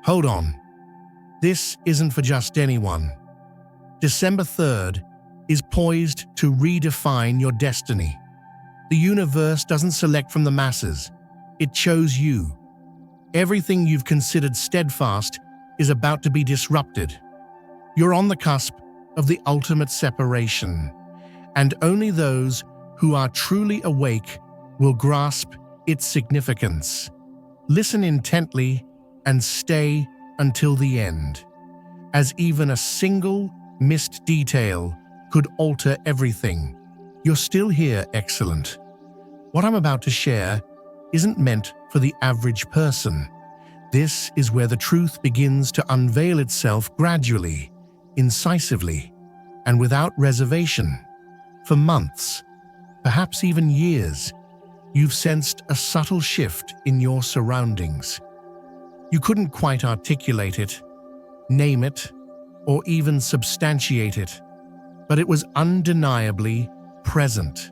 Hold on. This isn't for just anyone. December 3rd is poised to redefine your destiny. The universe doesn't select from the masses. It chose you. Everything you've considered steadfast is about to be disrupted. You're on the cusp of the ultimate separation, and only those who are truly awake will grasp its significance. Listen intently and stay until the end, as even a single missed detail could alter everything. You're still here, excellent. What I'm about to share isn't meant for the average person. This is where the truth begins to unveil itself gradually, incisively, and without reservation. For months, perhaps even years, you've sensed a subtle shift in your surroundings. You couldn't quite articulate it, name it, or even substantiate it, but it was undeniably present.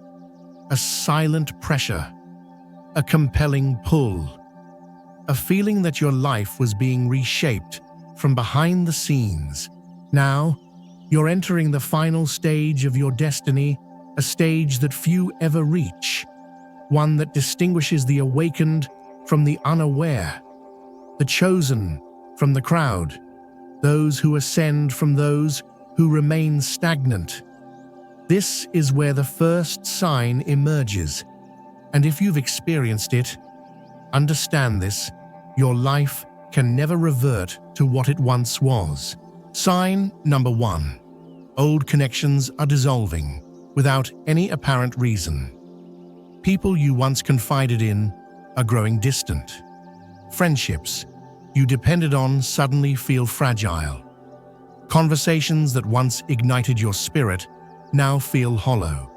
A silent pressure, a compelling pull, a feeling that your life was being reshaped from behind the scenes. Now, you're entering the final stage of your destiny, a stage that few ever reach, one that distinguishes the awakened from the unaware, the chosen from the crowd, those who ascend from those who remain stagnant. This is where the first sign emerges, and if you've experienced it, understand this: your life can never revert to what it once was. Sign number 1. Old connections are dissolving without any apparent reason. People you once confided in are growing distant. Friendships you depended on suddenly feel fragile. Conversations that once ignited your spirit now feel hollow.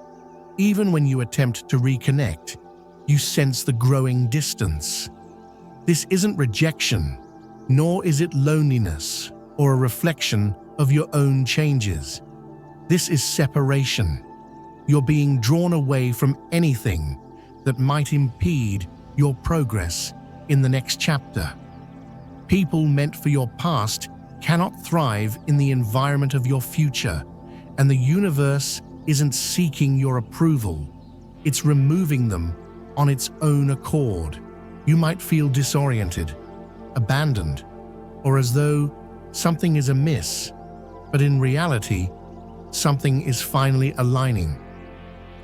Even when you attempt to reconnect, you sense the growing distance. This isn't rejection, nor is it loneliness or a reflection of your own changes. This is separation. You're being drawn away from anything that might impede your progress in the next chapter. People meant for your past cannot thrive in the environment of your future, and the universe isn't seeking your approval. It's removing them on its own accord. You might feel disoriented, abandoned, or as though something is amiss, but in reality, something is finally aligning.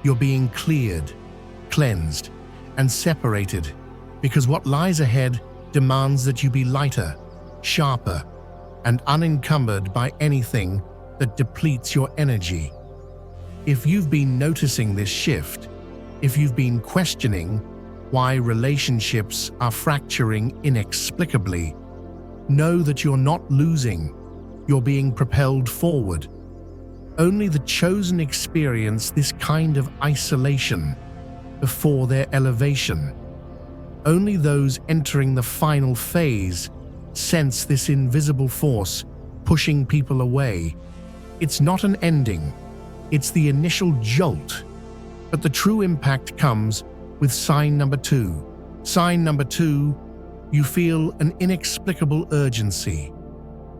You're being cleared, cleansed, and separated because what lies ahead demands that you be lighter, sharper, and unencumbered by anything that depletes your energy. If you've been noticing this shift, if you've been questioning why relationships are fracturing inexplicably, know that you're not losing, you're being propelled forward. Only the chosen experience this kind of isolation before their elevation. Only those entering the final phase sense this invisible force pushing people away. It's not an ending, it's the initial jolt. But the true impact comes with sign number 2. Sign number 2, you feel an inexplicable urgency,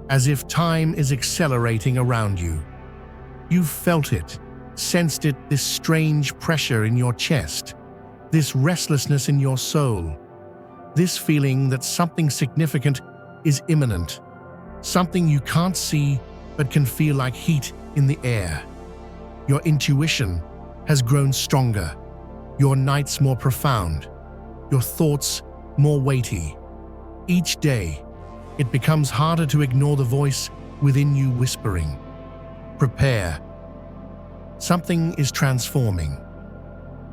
as if time is accelerating around you. You've felt it, sensed it, this strange pressure in your chest, this restlessness in your soul, this feeling that something significant is imminent, something you can't see but can feel like heat in the air. Your intuition has grown stronger, your nights more profound, your thoughts more weighty. Each day, it becomes harder to ignore the voice within you whispering, "Prepare." Something is transforming.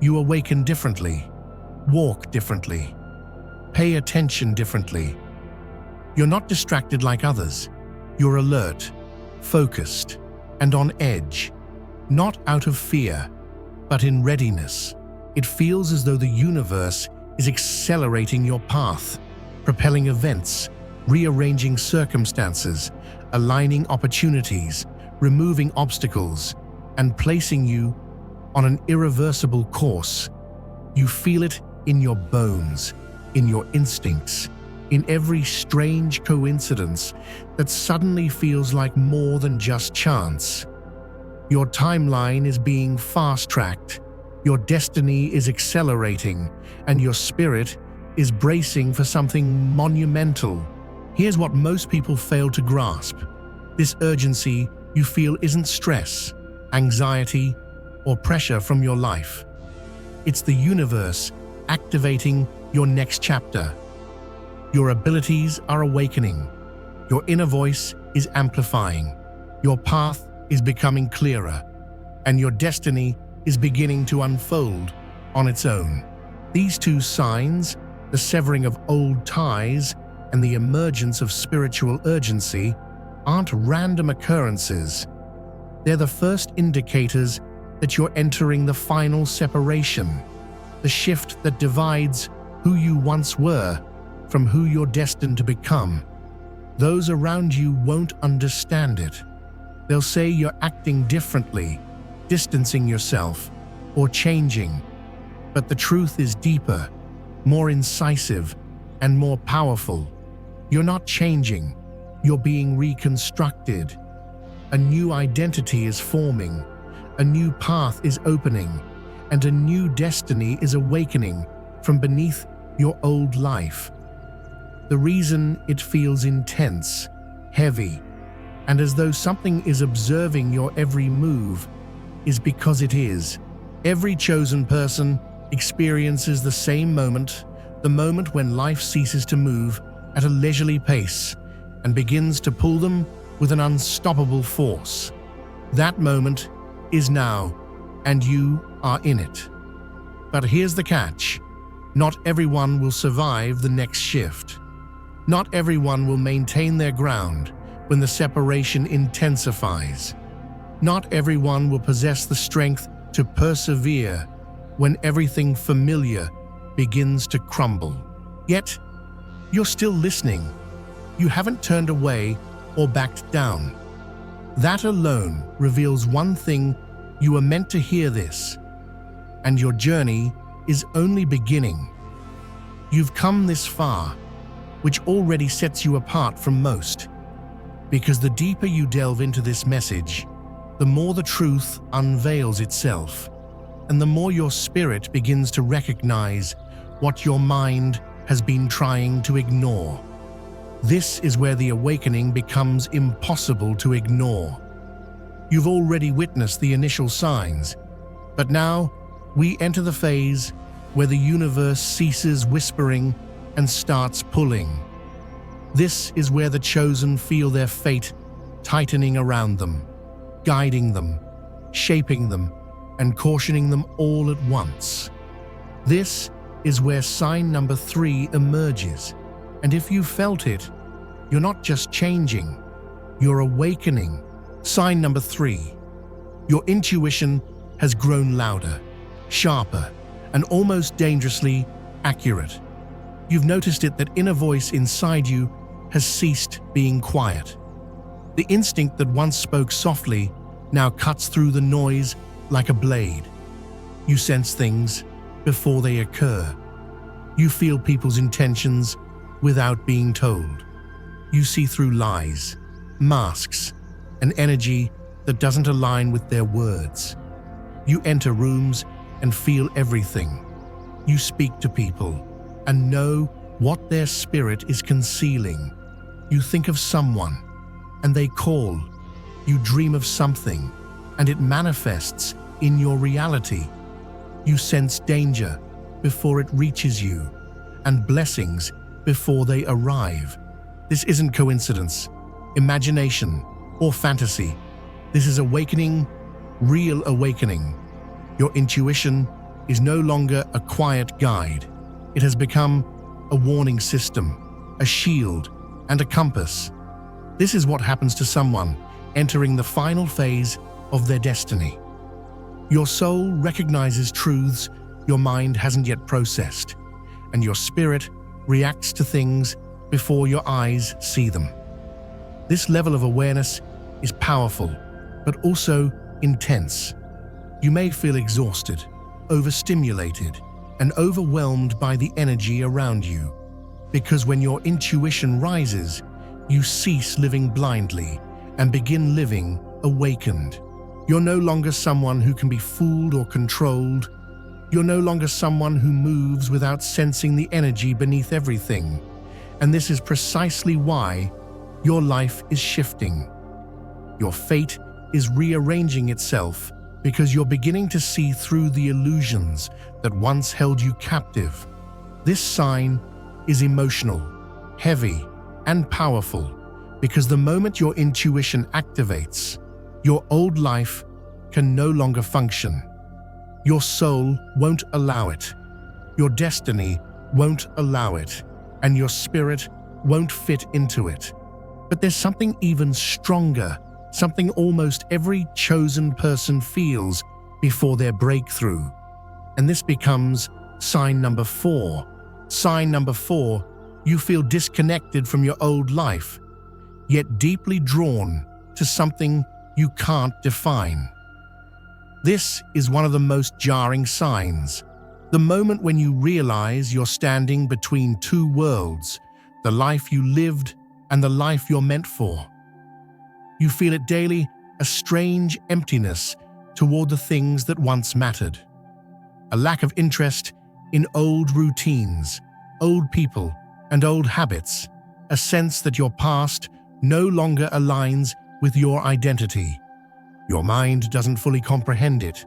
You awaken differently, walk differently, pay attention differently. You're not distracted like others. You're alert, focused, and on edge, not out of fear, but in readiness. It feels as though the universe is accelerating your path, propelling events, rearranging circumstances, aligning opportunities, removing obstacles, and placing you on an irreversible course. You feel it in your bones, in your instincts, in every strange coincidence that suddenly feels like more than just chance. Your timeline is being fast-tracked, your destiny is accelerating, and your spirit is bracing for something monumental. Here's what most people fail to grasp. This urgency you feel isn't stress, anxiety, or pressure from your life. It's the universe activating your next chapter. Your abilities are awakening. Your inner voice is amplifying. Your path is becoming clearer, and your destiny is beginning to unfold on its own. These two signs, the severing of old ties and the emergence of spiritual urgency, aren't random occurrences. They're the first indicators that you're entering the final separation, the shift that divides who you once were from who you're destined to become. Those around you won't understand it. They'll say you're acting differently, distancing yourself, or changing. But the truth is deeper, more incisive, and more powerful. You're not changing, you're being reconstructed. A new identity is forming, a new path is opening, and a new destiny is awakening from beneath your old life. The reason it feels intense, heavy, and as though something is observing your every move is because it is. Every chosen person experiences the same moment, the moment when life ceases to move at a leisurely pace and begins to pull them with an unstoppable force. That moment is now, and you are in it. But here's the catch. Not everyone will survive the next shift. Not everyone will maintain their ground when the separation intensifies. Not everyone will possess the strength to persevere when everything familiar begins to crumble. Yet, you're still listening. You haven't turned away or backed down. That alone reveals one thing: you were meant to hear this, and your journey is only beginning. You've come this far, which already sets you apart from most. Because the deeper you delve into this message, the more the truth unveils itself, and the more your spirit begins to recognize what your mind has been trying to ignore. This is where the awakening becomes impossible to ignore. You've already witnessed the initial signs, but now we enter the phase where the universe ceases whispering and starts pulling. This is where the chosen feel their fate tightening around them, guiding them, shaping them, and cautioning them all at once. This is where sign number 3 emerges, and if you felt it, you're not just changing, you're awakening. Sign number 3. Your intuition has grown louder, sharper, and almost dangerously accurate. You've noticed it, that inner voice inside you has ceased being quiet. The instinct that once spoke softly now cuts through the noise like a blade. You sense things before they occur. You feel people's intentions without being told. You see through lies, masks, an energy that doesn't align with their words. You enter rooms and feel everything. You speak to people and know what their spirit is concealing. You think of someone and they call. You dream of something and it manifests in your reality. You sense danger before it reaches you and blessings before they arrive. This isn't coincidence, imagination, or fantasy. This is awakening, real awakening. Your intuition is no longer a quiet guide. It has become a warning system, a shield, and a compass. This is what happens to someone entering the final phase of their destiny. Your soul recognizes truths your mind hasn't yet processed, and your spirit reacts to things before your eyes see them. This level of awareness is powerful, but also intense. You may feel exhausted, overstimulated, and overwhelmed by the energy around you. because when your intuition rises, you cease living blindly and begin living awakened. You're no longer someone who can be fooled or controlled. You're no longer someone who moves without sensing the energy beneath everything. And this is precisely why your life is shifting. Your fate is rearranging itself because you're beginning to see through the illusions that once held you captive. This sign is emotional, heavy, and powerful because the moment your intuition activates, your old life can no longer function. Your soul won't allow it. Your destiny won't allow it, and your spirit won't fit into it. But there's something even stronger, something almost every chosen person feels before their breakthrough. And this becomes sign number 4. Sign number 4, you feel disconnected from your old life, yet deeply drawn to something you can't define. This is one of the most jarring signs. The moment when you realize you're standing between two worlds, the life you lived and the life you're meant for. You feel it daily, a strange emptiness toward the things that once mattered. A lack of interest in old routines, old people, and old habits. A sense that your past no longer aligns with your identity. Your mind doesn't fully comprehend it,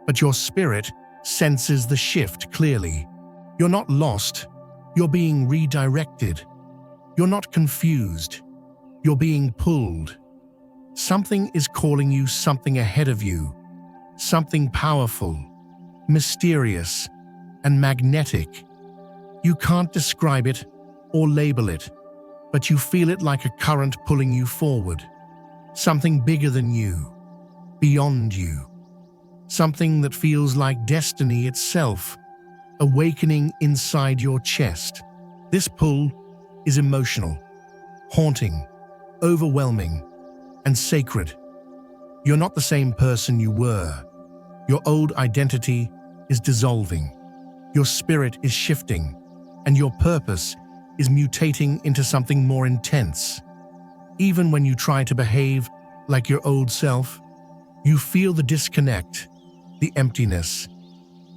but your spirit senses the shift clearly. You're not lost, you're being redirected. You're not confused, you're being pulled. Something is calling you something ahead of you, something powerful, mysterious, and magnetic. You can't describe it or label it, but you feel it like a current pulling you forward. Something bigger than you, beyond you. Something that feels like destiny itself, awakening inside your chest. This pull is emotional, haunting, overwhelming, and sacred. You're not the same person you were. Your old identity is dissolving. Your spirit is shifting, and your purpose is mutating into something more intense. Even when you try to behave like your old self, you feel the disconnect, the emptiness,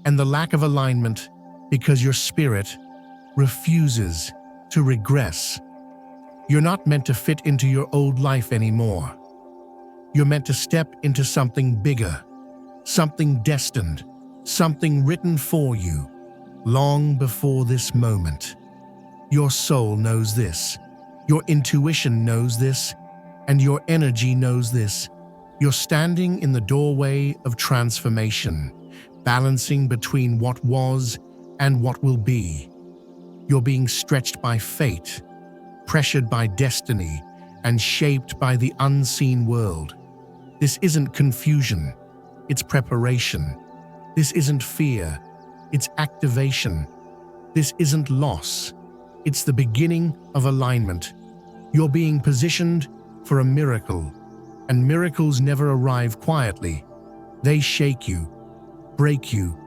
and the lack of alignment because your spirit refuses to regress. You're not meant to fit into your old life anymore. You're meant to step into something bigger, something destined, something written for you, long before this moment. Your soul knows this, your intuition knows this, and your energy knows this. You're standing in the doorway of transformation, balancing between what was and what will be. You're being stretched by fate, pressured by destiny, and shaped by the unseen world. This isn't confusion, it's preparation. This isn't fear, it's activation. This isn't loss, it's the beginning of alignment. You're being positioned for a miracle, and miracles never arrive quietly. They shake you, break you,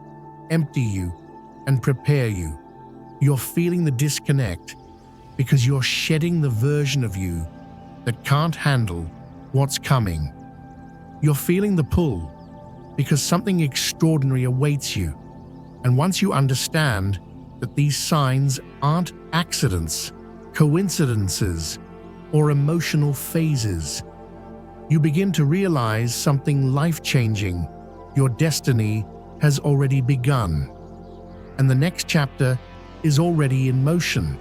empty you, and prepare you. You're feeling the disconnect because you're shedding the version of you that can't handle what's coming. You're feeling the pull because something extraordinary awaits you. And once you understand that these signs aren't accidents, coincidences, or emotional phases, you begin to realize something life-changing. Your destiny has already begun, and the next chapter is already in motion.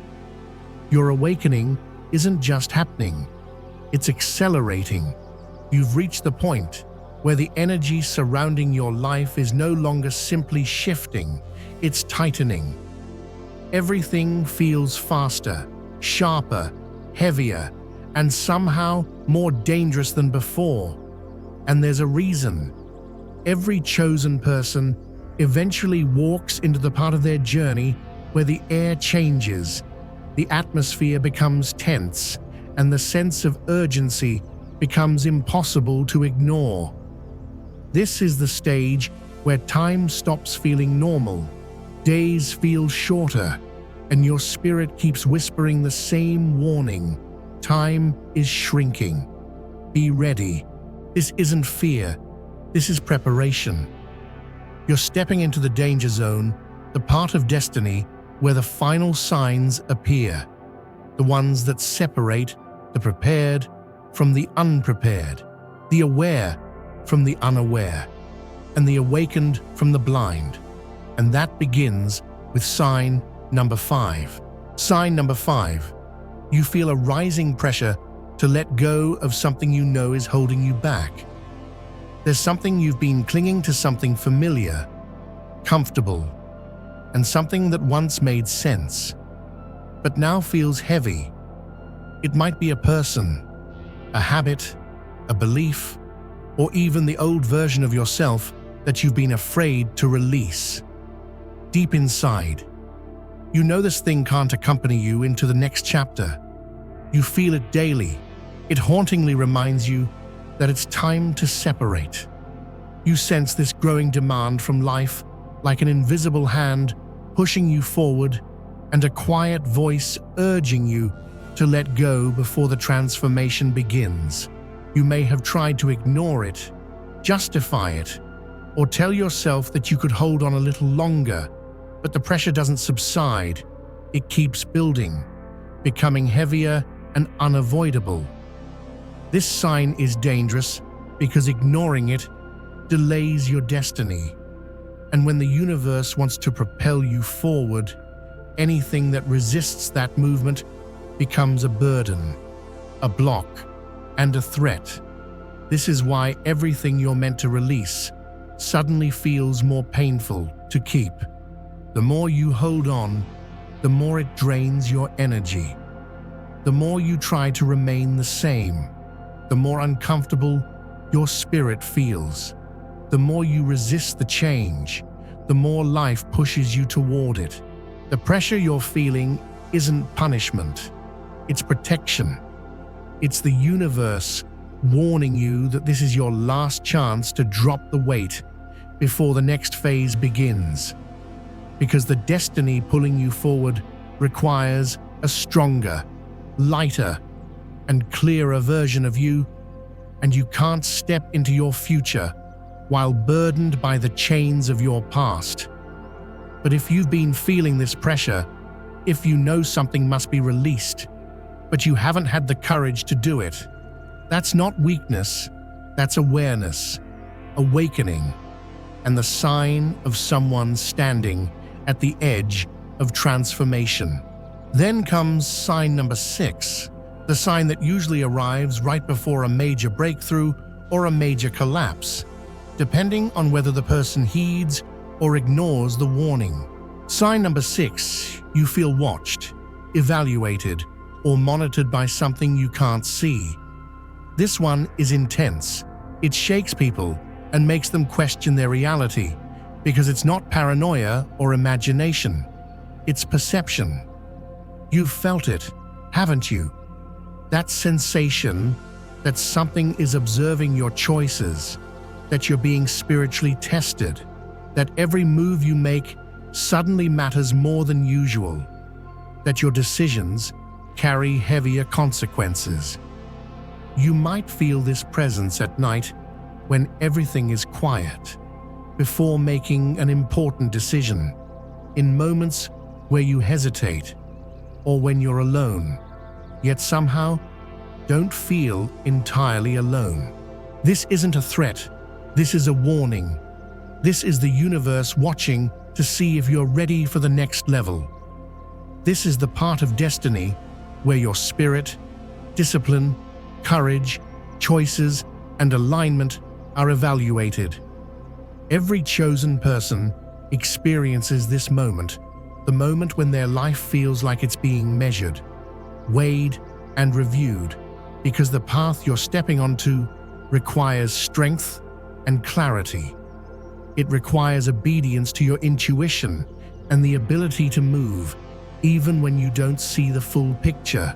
Your awakening isn't just happening, it's accelerating. You've reached the point where the energy surrounding your life is no longer simply shifting, it's tightening. Everything feels faster, sharper, heavier, and somehow more dangerous than before. And there's a reason. Every chosen person eventually walks into the part of their journey where the air changes, the atmosphere becomes tense, and the sense of urgency becomes impossible to ignore. This is the stage where time stops feeling normal, days feel shorter, and your spirit keeps whispering the same warning. Time is shrinking. Be ready. This isn't fear. This is preparation. You're stepping into the danger zone, the part of destiny where the final signs appear, the ones that separate the prepared from the unprepared, the aware from the unaware, and the awakened from the blind. And that begins with sign number 5. Sign number 5. You feel a rising pressure to let go of something you know is holding you back. There's something you've been clinging to, something familiar, comfortable, and something that once made sense, but now feels heavy. It might be a person, a habit, a belief, or even the old version of yourself that you've been afraid to release. Deep inside, you know this thing can't accompany you into the next chapter. You feel it daily. It hauntingly reminds you that it's time to separate. You sense this growing demand from life, like an invisible hand pushing you forward and a quiet voice urging you to let go before the transformation begins. You may have tried to ignore it, justify it, or tell yourself that you could hold on a little longer, but the pressure doesn't subside. It keeps building, becoming heavier and unavoidable. This sign is dangerous because ignoring it delays your destiny. And when the universe wants to propel you forward, anything that resists that movement becomes a burden, a block, and a threat. This is why everything you're meant to release suddenly feels more painful to keep. The more you hold on, the more it drains your energy. The more you try to remain the same, the more uncomfortable your spirit feels. The more you resist the change, the more life pushes you toward it. The pressure you're feeling isn't punishment, it's protection. It's the universe warning you that this is your last chance to drop the weight before the next phase begins. Because the destiny pulling you forward requires a stronger, lighter, and clearer version of you, and you can't step into your future while burdened by the chains of your past. But if you've been feeling this pressure, if you know something must be released, but you haven't had the courage to do it, that's not weakness, that's awareness, awakening, and the sign of someone standing at the edge of transformation. Then comes sign number 6, the sign that usually arrives right before a major breakthrough or a major collapse, depending on whether the person heeds or ignores the warning. Sign number 6, you feel watched, evaluated, or monitored by something you can't see. This one is intense. It shakes people and makes them question their reality, because it's not paranoia or imagination, it's perception. You've felt it, haven't you? That sensation that something is observing your choices, that you're being spiritually tested, that every move you make suddenly matters more than usual, that your decisions carry heavier consequences. You might feel this presence at night when everything is quiet, before making an important decision, in moments where you hesitate, or when you're alone, yet somehow don't feel entirely alone. This isn't a threat, this is a warning. This is the universe watching to see if you're ready for the next level. This is the part of destiny where your spirit, discipline, courage, choices, and alignment are evaluated. Every chosen person experiences this moment, the moment when their life feels like it's being measured, weighed, and reviewed, because the path you're stepping onto requires strength and clarity. It requires obedience to your intuition and the ability to move, even when you don't see the full picture.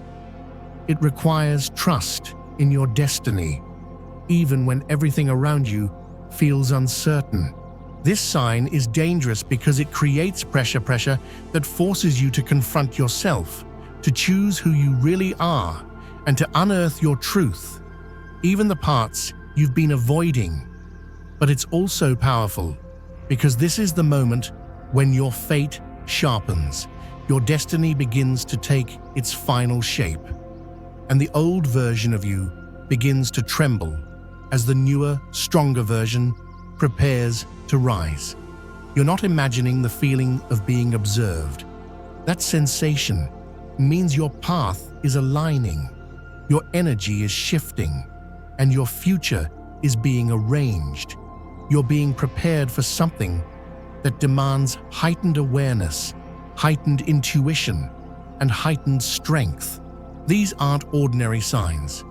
It requires trust in your destiny, even when everything around you feels uncertain. This sign is dangerous because it creates pressure that forces you to confront yourself, to choose who you really are, and to unearth your truth, even the parts you've been avoiding. But it's also powerful because this is the moment when your fate sharpens, your destiny begins to take its final shape, and the old version of you begins to tremble as the newer, stronger version prepares to rise. You're not imagining the feeling of being observed. That sensation means your path is aligning, your energy is shifting, and your future is being arranged. You're being prepared for something that demands heightened awareness, heightened intuition, and heightened strength. These aren't ordinary signs.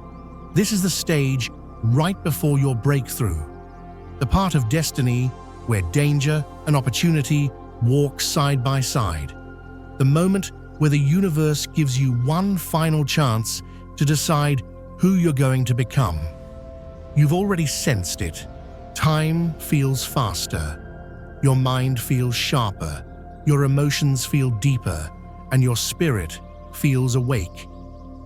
This is the stage right before your breakthrough, the part of destiny where danger and opportunity walk side by side, the moment where the universe gives you one final chance to decide who you're going to become. You've already sensed it. Time feels faster. Your mind feels sharper. Your emotions feel deeper, and your spirit feels awake.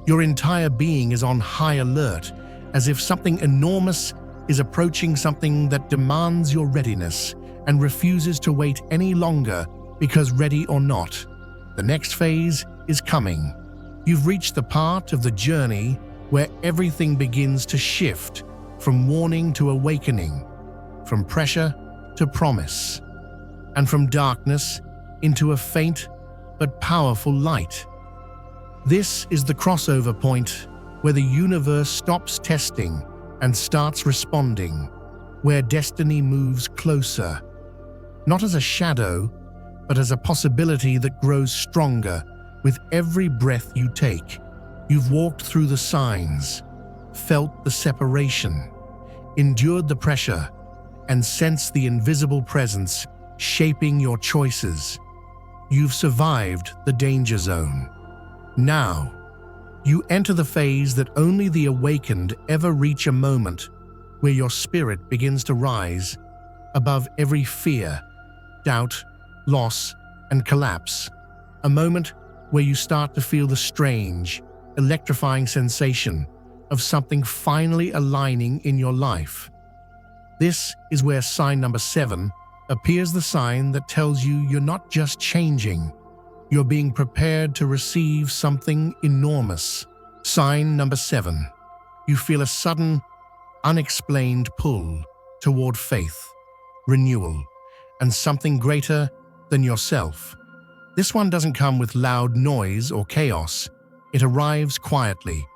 Your entire being is on high alert, as if something enormous is approaching, something that demands your readiness and refuses to wait any longer because, ready or not, the next phase is coming. You've reached the part of the journey where everything begins to shift, from warning to awakening, from pressure to promise, and from darkness into a faint but powerful light. This is the crossover point where the universe stops testing and starts responding, where destiny moves closer, not as a shadow, but as a possibility that grows stronger with every breath you take. You've walked through the signs, felt the separation, endured the pressure, and sensed the invisible presence shaping your choices. You've survived the danger zone. Now, you enter the phase that only the awakened ever reach, a moment where your spirit begins to rise above every fear, doubt, loss, and collapse. A moment where you start to feel the strange, electrifying sensation of something finally aligning in your life. This is where sign number 7 appears, the sign that tells you you're not just changing, you're being prepared to receive something enormous. Sign number 7. You feel a sudden, unexplained pull toward faith, renewal, and something greater than yourself. This one doesn't come with loud noise or chaos. It arrives quietly,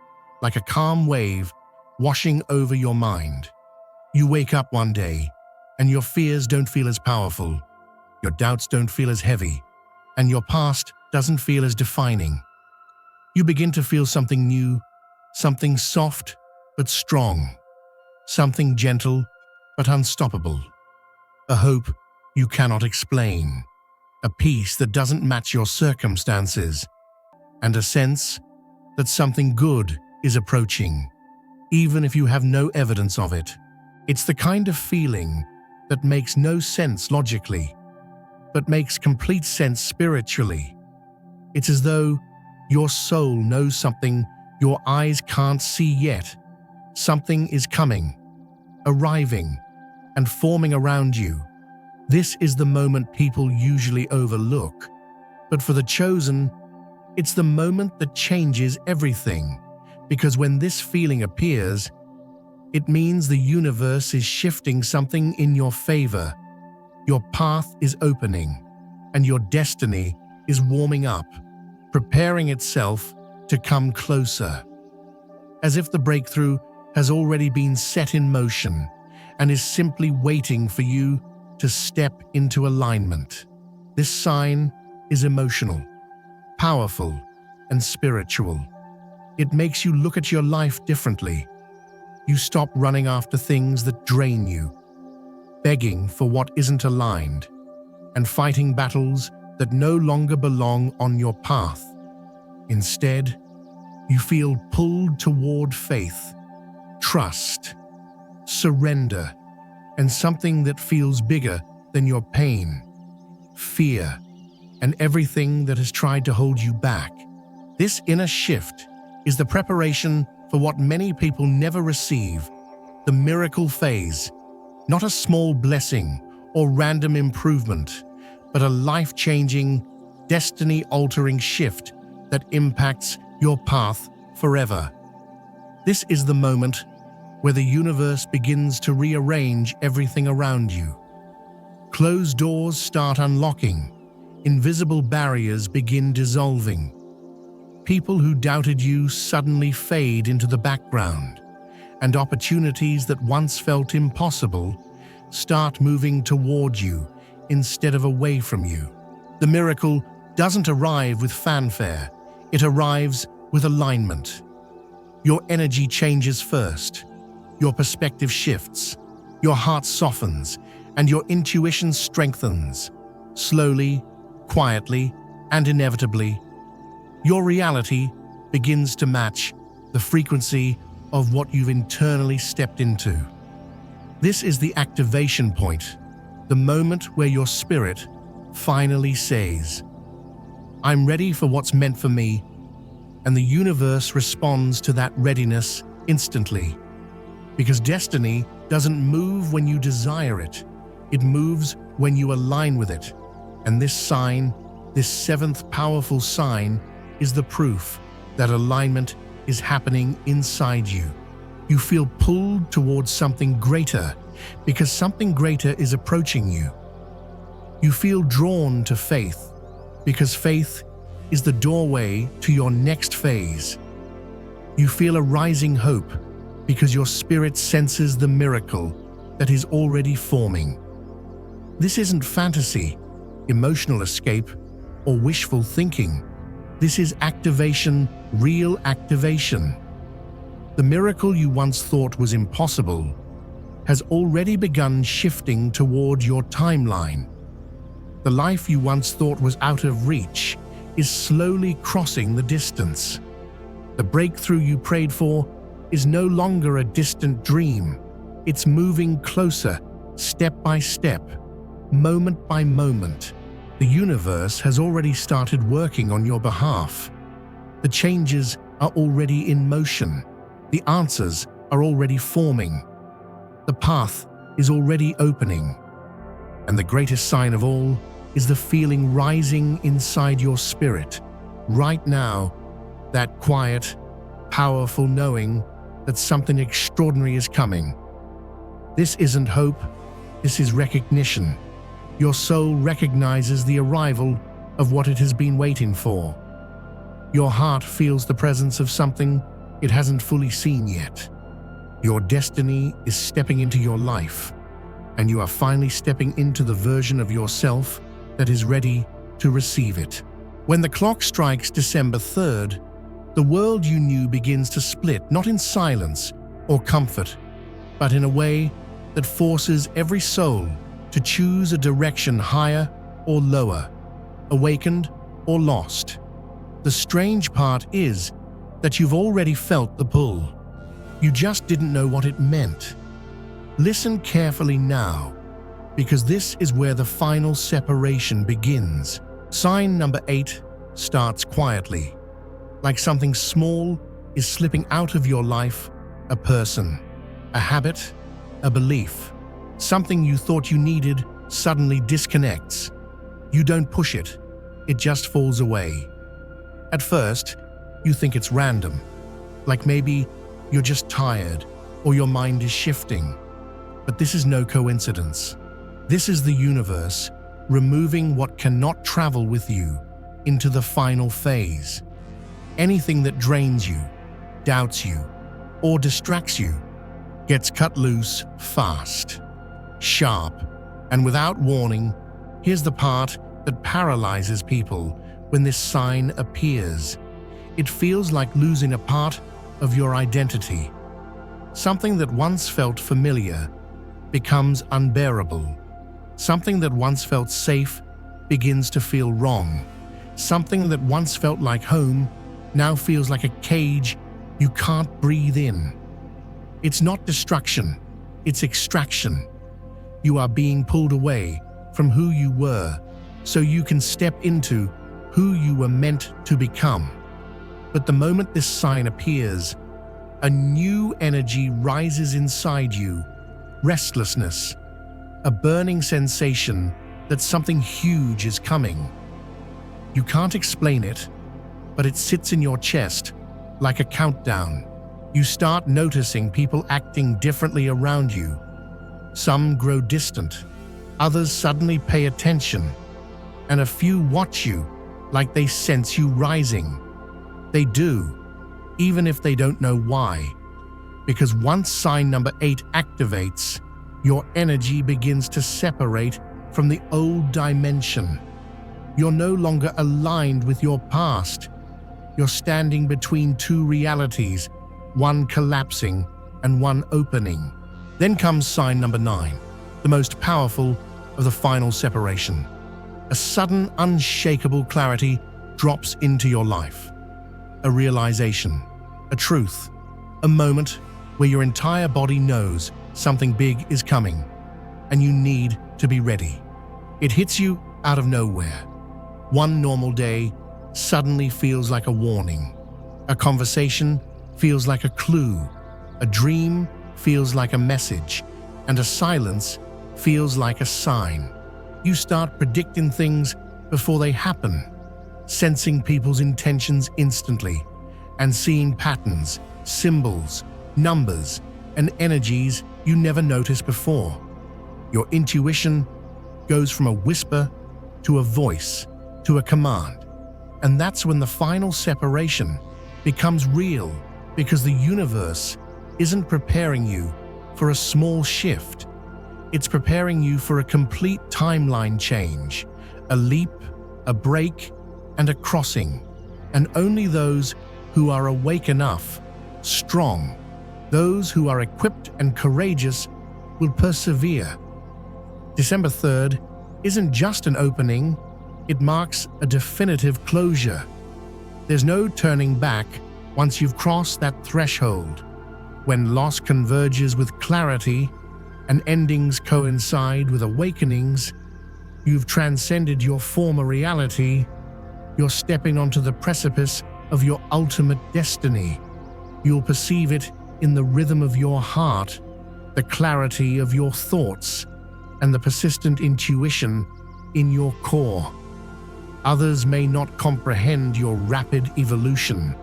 like a calm wave washing over your mind. You wake up one day, and your fears don't feel as powerful, your doubts don't feel as heavy, and your past doesn't feel as defining. You begin to feel something new, something soft but strong, something gentle but unstoppable, a hope you cannot explain, a peace that doesn't match your circumstances, and a sense that something good is approaching, even if you have no evidence of it. It's the kind of feeling that makes no sense logically, but makes complete sense spiritually. It's as though your soul knows something your eyes can't see yet. Something is coming, arriving, and forming around you. This is the moment people usually overlook. But for the chosen, it's the moment that changes everything. Because when this feeling appears, it means the universe is shifting something in your favor. Your path is opening, and your destiny is warming up, preparing itself to come closer. As if the breakthrough has already been set in motion and is simply waiting for you to step into alignment. This sign is emotional, powerful, and spiritual. It makes you look at your life differently. You stop running after things that drain you, begging for what isn't aligned, and fighting battles that no longer belong on your path. Instead, you feel pulled toward faith, trust, surrender, and something that feels bigger than your pain, fear, and everything that has tried to hold you back. This inner shift is the preparation for what many people never receive, the miracle phase, not a small blessing or random improvement, but a life-changing, destiny-altering shift that impacts your path forever. This is the moment where the universe begins to rearrange everything around you. Closed doors start unlocking, invisible barriers begin dissolving. People who doubted you suddenly fade into the background, and opportunities that once felt impossible start moving toward you instead of away from you. The miracle doesn't arrive with fanfare, it arrives with alignment. Your energy changes first, your perspective shifts, your heart softens, and your intuition strengthens. Slowly, quietly, and inevitably, your reality begins to match the frequency of what you've internally stepped into. This is the activation point, the moment where your spirit finally says, "I'm ready for what's meant for me," and the universe responds to that readiness instantly. Because destiny doesn't move when you desire it, it moves when you align with it. And this sign, this seventh powerful sign, is the proof that alignment is happening inside you. You feel pulled towards something greater because something greater is approaching you. You feel drawn to faith because faith is the doorway to your next phase. You feel a rising hope because your spirit senses the miracle that is already forming. This isn't fantasy, emotional escape, or wishful thinking. This is activation, real activation. The miracle you once thought was impossible has already begun shifting toward your timeline. The life you once thought was out of reach is slowly crossing the distance. The breakthrough you prayed for is no longer a distant dream. It's moving closer, step by step, moment by moment. The universe has already started working on your behalf. The changes are already in motion. The answers are already forming. The path is already opening. And the greatest sign of all is the feeling rising inside your spirit. Right now, that quiet, powerful knowing that something extraordinary is coming. This isn't hope, this is recognition. Your soul recognizes the arrival of what it has been waiting for. Your heart feels the presence of something it hasn't fully seen yet. Your destiny is stepping into your life, and you are finally stepping into the version of yourself that is ready to receive it. When the clock strikes December 3rd, the world you knew begins to split, not in silence or comfort, but in a way that forces every soul to choose a direction higher or lower, awakened or lost. The strange part is that you've already felt the pull. You just didn't know what it meant. Listen carefully now, because this is where the final separation begins. Sign number 8 starts quietly, like something small is slipping out of your life, a person, a habit, a belief. Something you thought you needed suddenly disconnects. You don't push it, it just falls away. At first, you think it's random, like maybe you're just tired or your mind is shifting. But this is no coincidence. This is the universe removing what cannot travel with you into the final phase. Anything that drains you, doubts you, or distracts you gets cut loose fast, sharp, and without warning. Here's the part that paralyzes people when this sign appears. It feels like losing a part of your identity. Something that once felt familiar becomes unbearable. Something that once felt safe begins to feel wrong. Something that once felt like home now feels like a cage you can't breathe in. It's not destruction, it's extraction. You are being pulled away from who you were so you can step into who you were meant to become. But the moment this sign appears, a new energy rises inside you, restlessness, a burning sensation that something huge is coming. You can't explain it, but it sits in your chest like a countdown. You start noticing people acting differently around you. Some grow distant, others suddenly pay attention, and a few watch you like they sense you rising. They do, even if they don't know why, because once sign number 8 activates, your energy begins to separate from the old dimension. You're no longer aligned with your past. You're standing between two realities, one collapsing and one opening. Then comes sign number 9, the most powerful of the final separation. A sudden, unshakable clarity drops into your life. A realization, a truth, a moment where your entire body knows something big is coming, and you need to be ready. It hits you out of nowhere. One normal day suddenly feels like a warning. A conversation feels like a clue. A dream feels like a message. And a silence feels like a sign. You start predicting things before they happen, sensing people's intentions instantly, and seeing patterns, symbols, numbers, and energies you never noticed before. Your intuition goes from a whisper to a voice to a command. And that's when the final separation becomes real, because the universe isn't preparing you for a small shift. It's preparing you for a complete timeline change, a leap, a break, and a crossing. And only those who are awake enough, strong, those who are equipped and courageous will persevere. December 3rd isn't just an opening, it marks a definitive closure. There's no turning back once you've crossed that threshold. When loss converges with clarity and endings coincide with awakenings, you've transcended your former reality. You're stepping onto the precipice of your ultimate destiny. You'll perceive it in the rhythm of your heart, the clarity of your thoughts, and the persistent intuition in your core. Others may not comprehend your rapid evolution,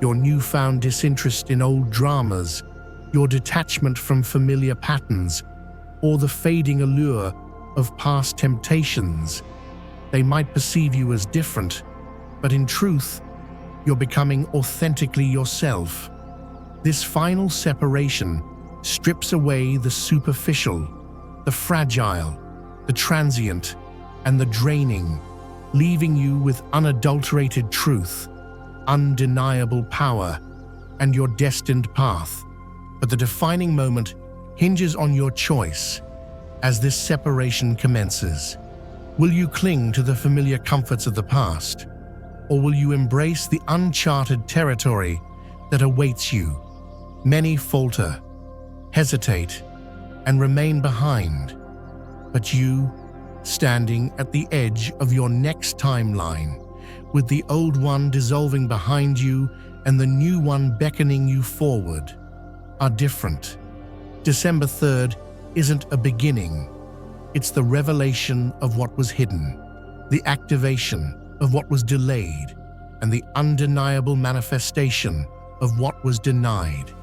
your newfound disinterest in old dramas, your detachment from familiar patterns, or the fading allure of past temptations. They might perceive you as different, but in truth, you're becoming authentically yourself. This final separation strips away the superficial, the fragile, the transient, and the draining, leaving you with unadulterated truth, undeniable power, and your destined path. But the defining moment hinges on your choice as this separation commences. Will you cling to the familiar comforts of the past, or will you embrace the uncharted territory that awaits you? Many falter, hesitate, and remain behind, but you, standing at the edge of your next timeline, with the old one dissolving behind you and the new one beckoning you forward, are different. December 3rd isn't a beginning. It's the revelation of what was hidden, the activation of what was delayed, and the undeniable manifestation of what was denied.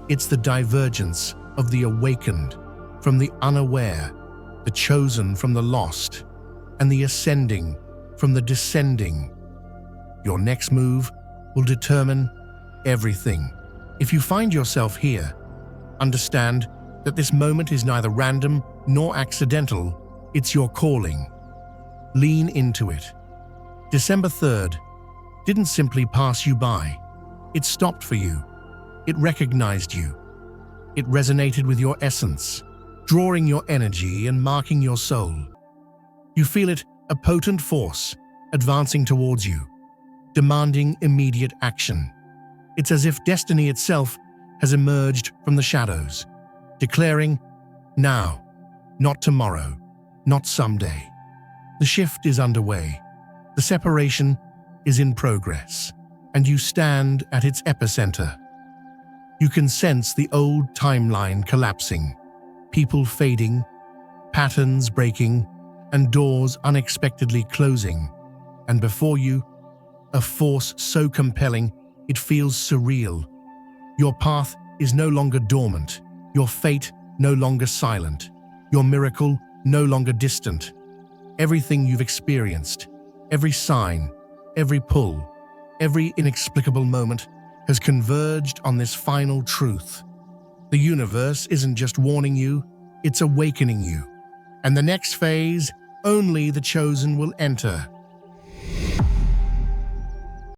It's the divergence of the awakened from the unaware, the chosen from the lost, and the ascending from the descending. Your next move will determine everything. If you find yourself here, understand that this moment is neither random nor accidental. It's your calling. Lean into it. December 3rd didn't simply pass you by. It stopped for you. It recognized you. It resonated with your essence, drawing your energy and marking your soul. You feel it, a potent force, advancing towards you, demanding immediate action. It's as if destiny itself has emerged from the shadows, declaring, now, not tomorrow, not someday. The shift is underway. The separation is in progress, and you stand at its epicenter. You can sense the old timeline collapsing, people fading, patterns breaking, and doors unexpectedly closing. And before you, a force so compelling it feels surreal. Your path is no longer dormant, your fate no longer silent, your miracle no longer distant. Everything you've experienced, every sign, every pull, every inexplicable moment has converged on this final truth. The universe isn't just warning you, it's awakening you. And the next phase, only the chosen will enter.